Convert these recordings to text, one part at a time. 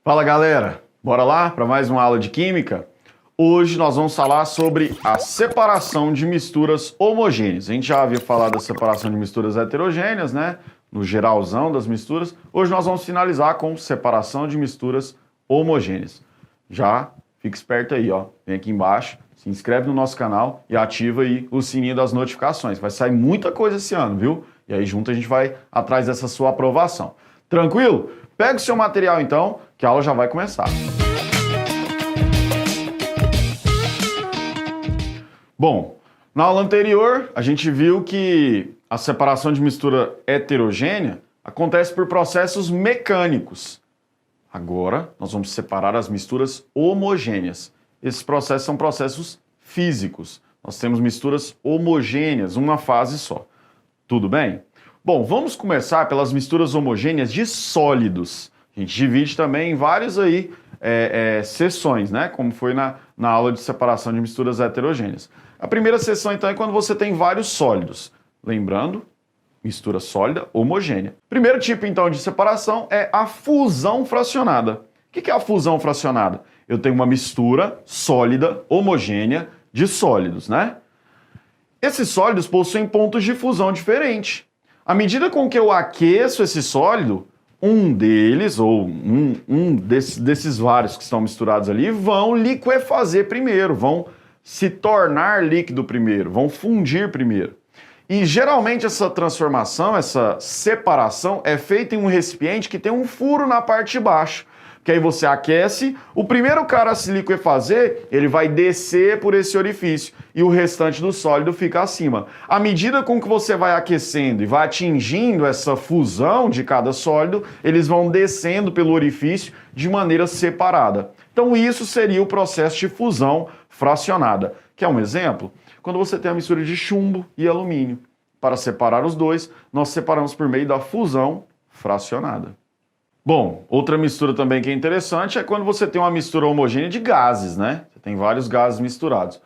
Fala galera, bora lá para mais uma aula de Química? Hoje nós vamos falar sobre a separação de misturas homogêneas. A gente já havia falado da separação de misturas heterogêneas, né? No geralzão das misturas. Hoje nós vamos finalizar com separação de misturas homogêneas. Já fica esperto aí, ó. Vem aqui embaixo, se inscreve no nosso canal e ativa aí o sininho das notificações. Vai sair muita coisa esse ano, viu? E aí junto a gente vai atrás dessa sua aprovação. Tranquilo? Pega o seu material então, que a aula já vai começar. Bom, na aula anterior a gente viu que a separação de mistura heterogênea acontece por processos mecânicos. Agora nós vamos separar as misturas homogêneas. Esses processos são processos físicos. Nós temos misturas homogêneas, uma fase só. Tudo bem? Bom, vamos começar pelas misturas homogêneas de sólidos. A gente divide também em várias aí, seções, né? Como foi na aula de separação de misturas heterogêneas. A primeira seção, então, é quando você tem vários sólidos. Lembrando, mistura sólida homogênea. Primeiro tipo, então, de separação é a fusão fracionada. O que é a fusão fracionada? Eu tenho uma mistura sólida homogênea de sólidos, né? Esses sólidos possuem pontos de fusão diferentes. À medida com que eu aqueço esse sólido, um deles, ou desses vários que estão misturados ali, vão liquefazer primeiro, vão se tornar líquido primeiro, vão fundir primeiro. E geralmente essa transformação, essa separação é feita em um recipiente que tem um furo na parte de baixo. Que aí você aquece, o primeiro cara a se liquefazer, ele vai descer por esse orifício e o restante do sólido fica acima. À medida com que você vai aquecendo e vai atingindo essa fusão de cada sólido, eles vão descendo pelo orifício de maneira separada. Então isso seria o processo de fusão fracionada. Quer um exemplo? Quando você tem a mistura de chumbo e alumínio. Para separar os dois, nós separamos por meio da fusão fracionada. Bom, outra mistura também que é interessante é quando você tem uma mistura homogênea de gases, né? Você tem vários gases misturados.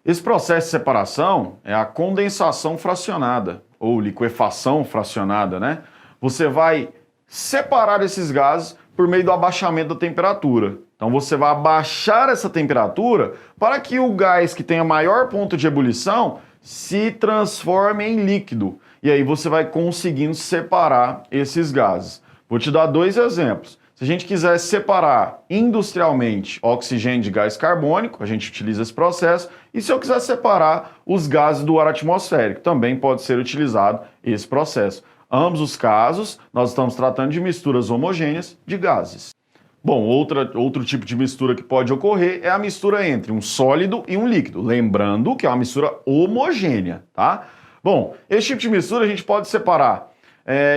Esse processo de separação é a condensação fracionada, ou liquefação fracionada, né? Você vai separar esses gases por meio do abaixamento da temperatura. Então você vai abaixar essa temperatura para que o gás que tenha maior ponto de ebulição se transforme em líquido. E aí você vai conseguindo separar esses gases. Vou te dar dois exemplos. Se a gente quiser separar industrialmente oxigênio de gás carbônico, a gente utiliza esse processo. E se eu quiser separar os gases do ar atmosférico, também pode ser utilizado esse processo. Ambos os casos, nós estamos tratando de misturas homogêneas de gases. Bom, outro tipo de mistura que pode ocorrer é a mistura entre um sólido e um líquido. Lembrando que é uma mistura homogênea, tá? Bom, esse tipo de mistura a gente pode separar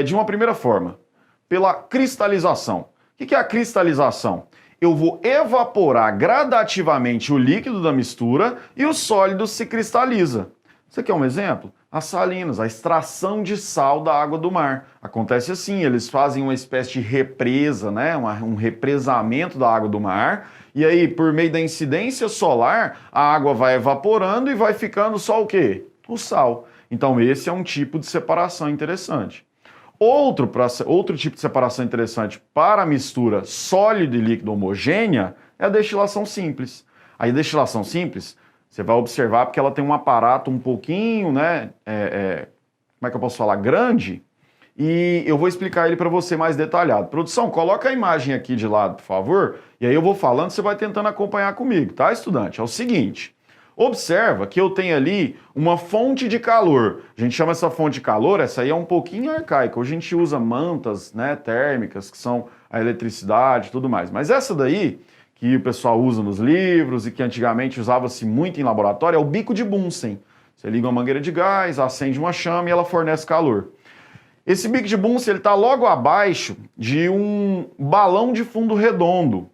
de uma primeira forma. Pela cristalização. O que é a cristalização? Eu vou evaporar gradativamente o líquido da mistura e o sólido se cristaliza. Você quer um exemplo? As salinas, a extração de sal da água do mar. Acontece assim, eles fazem uma espécie de represa, né? Um represamento da água do mar, e aí, por meio da incidência solar, a água vai evaporando e vai ficando só o quê? O sal. Então esse é um tipo de separação interessante. Outro tipo de separação interessante para a mistura sólido e líquido homogênea é a destilação simples. A destilação simples, você vai observar porque ela tem um aparato um pouquinho, né, como é que eu posso falar, grande, e eu vou explicar ele para você mais detalhado. Produção, coloca a imagem aqui de lado, por favor, e aí eu vou falando, você vai tentando acompanhar comigo, tá, estudante? É o seguinte... Observa que eu tenho ali uma fonte de calor. A gente chama essa fonte de calor, essa aí é um pouquinho arcaica. Hoje a gente usa mantas, né, térmicas, que são a eletricidade e tudo mais. Mas essa daí, que o pessoal usa nos livros e que antigamente usava-se muito em laboratório, é o bico de Bunsen. Você liga uma mangueira de gás, acende uma chama e ela fornece calor. Esse bico de Bunsen está logo abaixo de um balão de fundo redondo,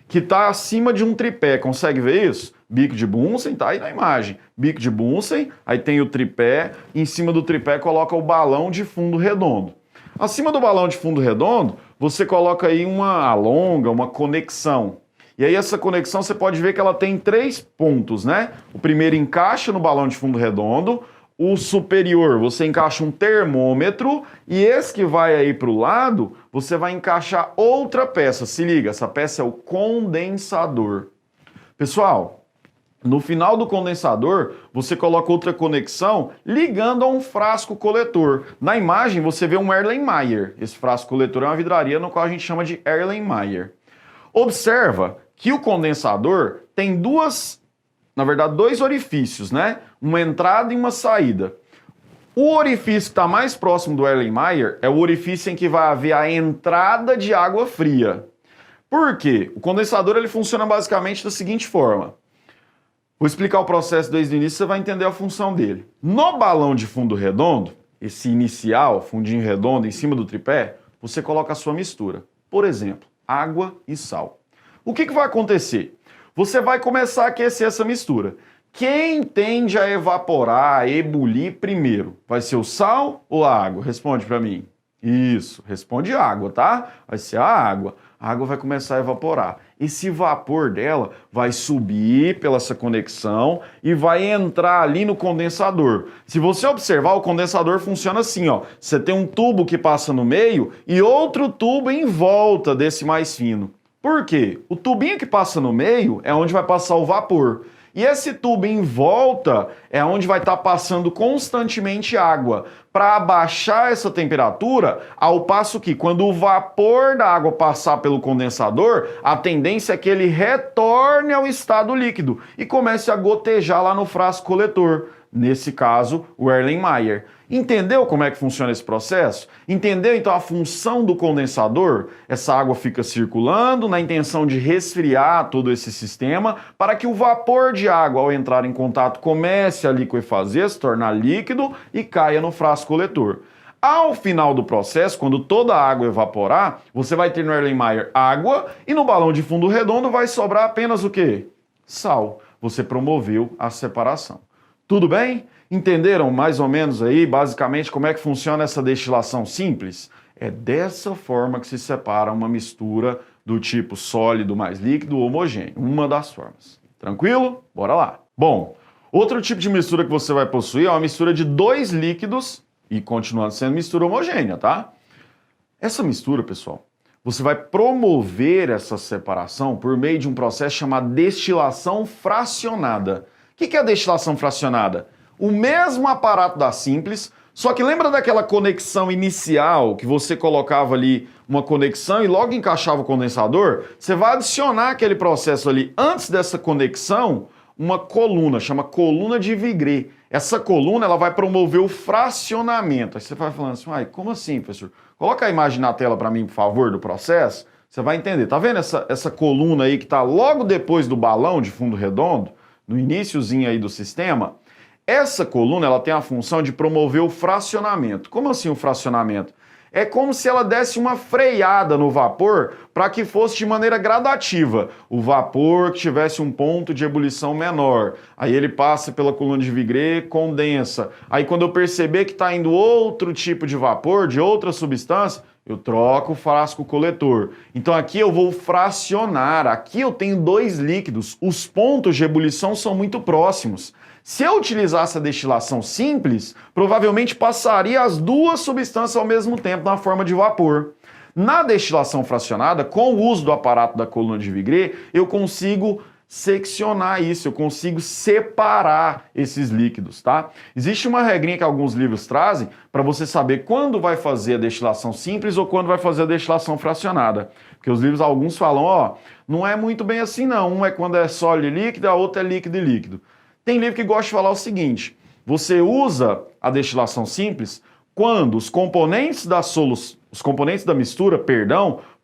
que está acima de um tripé. Consegue ver isso? Bico de Bunsen, tá aí na imagem. Bico de Bunsen, aí tem o tripé, em cima do tripé coloca o balão de fundo redondo. Acima do balão de fundo redondo, você coloca aí uma alonga, uma conexão. E aí essa conexão você pode ver que ela tem 3 pontos, né? O primeiro encaixa no balão de fundo redondo, o superior, você encaixa um termômetro e esse que vai aí para o lado, você vai encaixar outra peça. Se liga, essa peça é o condensador. Pessoal, no final do condensador, você coloca outra conexão ligando a um frasco coletor. Na imagem, você vê um Erlenmeyer. Esse frasco coletor é uma vidraria no qual a gente chama de Erlenmeyer. Observa que o condensador tem dois orifícios, né? Uma entrada e uma saída. O orifício que está mais próximo do Erlenmeyer é o orifício em que vai haver a entrada de água fria. Por quê? O condensador ele funciona basicamente da seguinte forma. Vou explicar o processo desde o início, você vai entender a função dele. No balão de fundo redondo, esse inicial, fundinho redondo, em cima do tripé, você coloca a sua mistura. Por exemplo, água e sal. O que vai acontecer? Você vai começar a aquecer essa mistura. Quem tende a evaporar, a ebulir primeiro? Vai ser o sal ou a água? Responde para mim. Isso, responde água, tá? Vai ser a água. A água vai começar a evaporar. Esse vapor dela vai subir pela essa conexão e vai entrar ali no condensador. Se você observar, o condensador funciona assim, ó. Você tem um tubo que passa no meio e outro tubo em volta desse mais fino. Por quê? O tubinho que passa no meio é onde vai passar o vapor. E esse tubo em volta é onde vai estar passando constantemente água para abaixar essa temperatura, ao passo que quando o vapor da água passar pelo condensador, a tendência é que ele retorne ao estado líquido e comece a gotejar lá no frasco coletor. Nesse caso, o Erlenmeyer. Entendeu como é que funciona esse processo? Entendeu então a função do condensador? Essa água fica circulando na intenção de resfriar todo esse sistema para que o vapor de água, ao entrar em contato, comece a liquefazer, se tornar líquido e caia no frasco coletor. Ao final do processo, quando toda a água evaporar, você vai ter no Erlenmeyer água e no balão de fundo redondo vai sobrar apenas o quê? Sal. Você promoveu a separação. Tudo bem? Entenderam mais ou menos aí, basicamente, como é que funciona essa destilação simples? É dessa forma que se separa uma mistura do tipo sólido mais líquido homogêneo. Uma das formas. Tranquilo? Bora lá. Bom, outro tipo de mistura que você vai possuir é uma mistura de dois líquidos e continuando sendo mistura homogênea, tá? Essa mistura, pessoal, você vai promover essa separação por meio de um processo chamado destilação fracionada. O que é a destilação fracionada? O mesmo aparato da simples, só que lembra daquela conexão inicial que você colocava ali uma conexão e logo encaixava o condensador? Você vai adicionar aquele processo ali antes dessa conexão uma coluna, chama coluna de Vigré. Essa coluna ela vai promover o fracionamento. Aí você vai falando assim, como assim, professor? Coloca a imagem na tela para mim, por favor, do processo. Você vai entender. Tá vendo essa coluna aí que está logo depois do balão de fundo redondo? No iniciozinho aí do sistema, essa coluna ela tem a função de promover o fracionamento. Como assim o fracionamento? É como se ela desse uma freada no vapor para que fosse de maneira gradativa. O vapor que tivesse um ponto de ebulição menor. Aí ele passa pela coluna de Vigré, condensa. Aí quando eu perceber que está indo outro tipo de vapor, de outra substância, eu troco o frasco coletor. Então aqui eu vou fracionar. Aqui eu tenho dois líquidos. Os pontos de ebulição são muito próximos. Se eu utilizasse a destilação simples, provavelmente passaria as duas substâncias ao mesmo tempo na forma de vapor. Na destilação fracionada, com o uso do aparato da coluna de Vigré, eu consigo seccionar isso, eu consigo separar esses líquidos, tá? Existe uma regrinha que alguns livros trazem para você saber quando vai fazer a destilação simples ou quando vai fazer a destilação fracionada. Porque os livros, alguns falam, não é muito bem assim não, um é quando é sólido e líquido, a outra é líquido e líquido. Tem livro que gosta de falar o seguinte, você usa a destilação simples quando os componentes da mistura,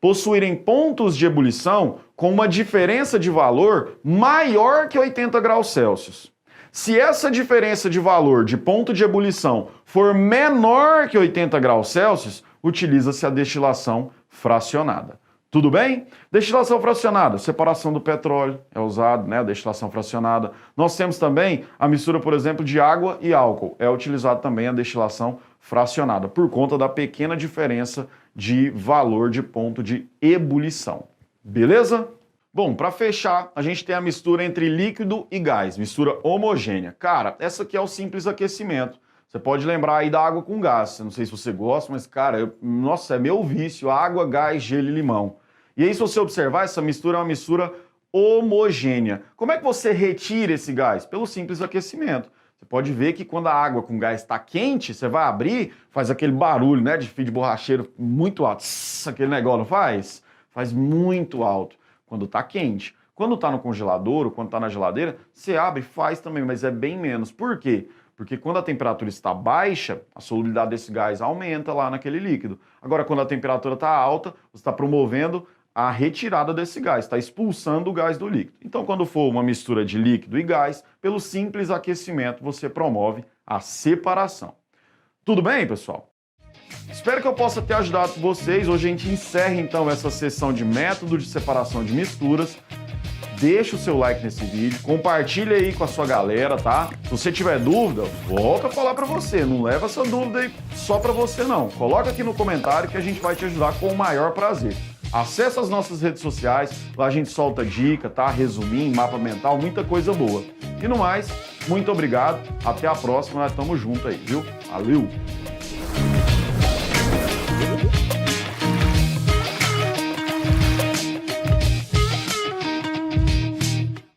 possuírem pontos de ebulição com uma diferença de valor maior que 80 graus Celsius. Se essa diferença de valor de ponto de ebulição for menor que 80 graus Celsius, utiliza-se a destilação fracionada. Tudo bem? Destilação fracionada, separação do petróleo é usado, né? A destilação fracionada. Nós temos também a mistura, por exemplo, de água e álcool. É utilizado também a destilação fracionada, por conta da pequena diferença de valor de ponto de ebulição. Beleza? Bom, para fechar, a gente tem a mistura entre líquido e gás, mistura homogênea. Cara, essa aqui é o simples aquecimento. Você pode lembrar aí da água com gás. Eu não sei se você gosta, mas, cara, nossa, é meu vício. Água, gás, gelo e limão. E aí, se você observar, essa mistura é uma mistura homogênea. Como é que você retira esse gás? Pelo simples aquecimento. Você pode ver que quando a água com gás está quente, você vai abrir, faz aquele barulho, né, de fio de borracheiro muito alto. Aquele negócio, não faz? Faz muito alto quando está quente. Quando está no congelador ou quando está na geladeira, você abre, faz também, mas é bem menos. Por quê? Porque quando a temperatura está baixa, a solubilidade desse gás aumenta lá naquele líquido. Agora, quando a temperatura está alta, você está promovendo a retirada desse gás, está expulsando o gás do líquido. Então, quando for uma mistura de líquido e gás, pelo simples aquecimento, você promove a separação. Tudo bem, pessoal? Espero que eu possa ter ajudado vocês. Hoje a gente encerra, então, essa sessão de método de separação de misturas. Deixa o seu like nesse vídeo, compartilha aí com a sua galera, tá? Se você tiver dúvida, volta a falar para você, não leva essa dúvida aí só para você não. Coloca aqui no comentário que a gente vai te ajudar com o maior prazer. Acesse as nossas redes sociais, lá a gente solta dica, tá? Resuminho, mapa mental, muita coisa boa. E no mais, muito obrigado, até a próxima, nós estamos juntos aí, viu? Valeu!